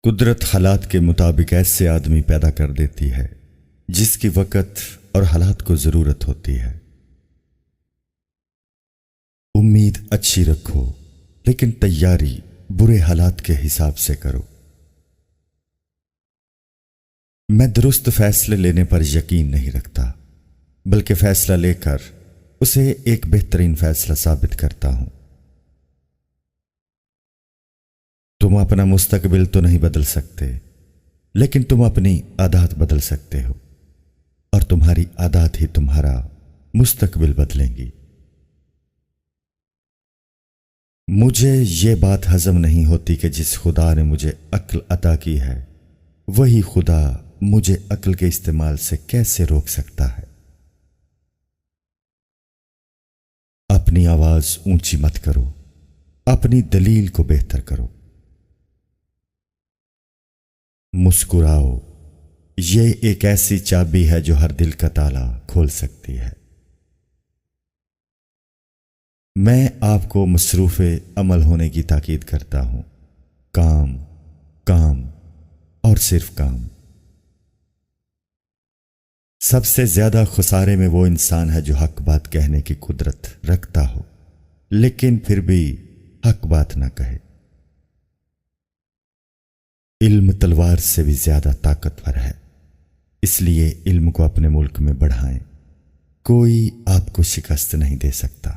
قدرت حالات کے مطابق ایسے آدمی پیدا کر دیتی ہے جس کی وقت اور حالات کو ضرورت ہوتی ہے۔ امید اچھی رکھو لیکن تیاری برے حالات کے حساب سے کرو۔ میں درست فیصلے لینے پر یقین نہیں رکھتا، بلکہ فیصلہ لے کر اسے ایک بہترین فیصلہ ثابت کرتا ہوں۔ تم اپنا مستقبل تو نہیں بدل سکتے، لیکن تم اپنی عادات بدل سکتے ہو، اور تمہاری عادات ہی تمہارا مستقبل بدلیں گی۔ مجھے یہ بات ہضم نہیں ہوتی کہ جس خدا نے مجھے عقل عطا کی ہے، وہی خدا مجھے عقل کے استعمال سے کیسے روک سکتا ہے؟ اپنی آواز اونچی مت کرو، اپنی دلیل کو بہتر کرو۔ مسکراؤ، یہ ایک ایسی چابی ہے جو ہر دل کا تالا کھول سکتی ہے۔ میں آپ کو مصروف عمل ہونے کی تاکید کرتا ہوں۔ کام، کام اور صرف کام۔ سب سے زیادہ خسارے میں وہ انسان ہے جو حق بات کہنے کی قدرت رکھتا ہو لیکن پھر بھی حق بات نہ کہے۔ علم تلوار سے بھی زیادہ طاقتور ہے، اس لیے علم کو اپنے ملک میں بڑھائیں۔ کوئی آپ کو شکست نہیں دے سکتا۔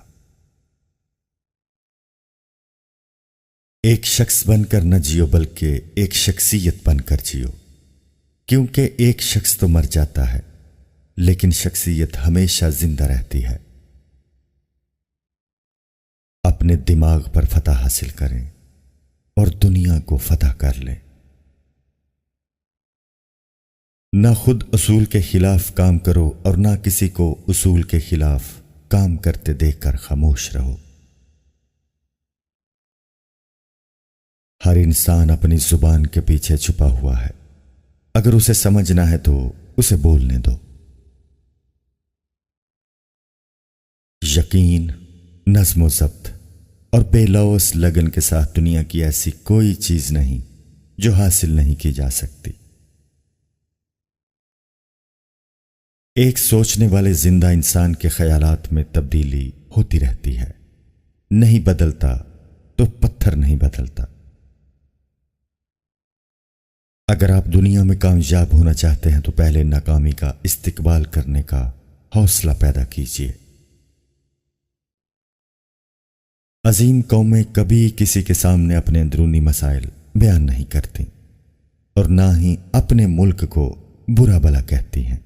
ایک شخص بن کر نہ جیو بلکہ ایک شخصیت بن کر جیو، کیونکہ ایک شخص تو مر جاتا ہے لیکن شخصیت ہمیشہ زندہ رہتی ہے۔ اپنے دماغ پر فتح حاصل کریں اور دنیا کو فتح کر لیں۔ نہ خود اصول کے خلاف کام کرو اور نہ کسی کو اصول کے خلاف کام کرتے دیکھ کر خاموش رہو۔ ہر انسان اپنی زبان کے پیچھے چھپا ہوا ہے، اگر اسے سمجھنا ہے تو اسے بولنے دو۔ یقین، نظم و ضبط اور بے لوث لگن کے ساتھ دنیا کی ایسی کوئی چیز نہیں جو حاصل نہیں کی جا سکتی۔ ایک سوچنے والے زندہ انسان کے خیالات میں تبدیلی ہوتی رہتی ہے، نہیں بدلتا تو پتھر نہیں بدلتا۔ اگر آپ دنیا میں کامیاب ہونا چاہتے ہیں تو پہلے ناکامی کا استقبال کرنے کا حوصلہ پیدا کیجیے۔ عظیم قومیں کبھی کسی کے سامنے اپنے اندرونی مسائل بیان نہیں کرتی اور نہ ہی اپنے ملک کو برا بھلا کہتی ہیں۔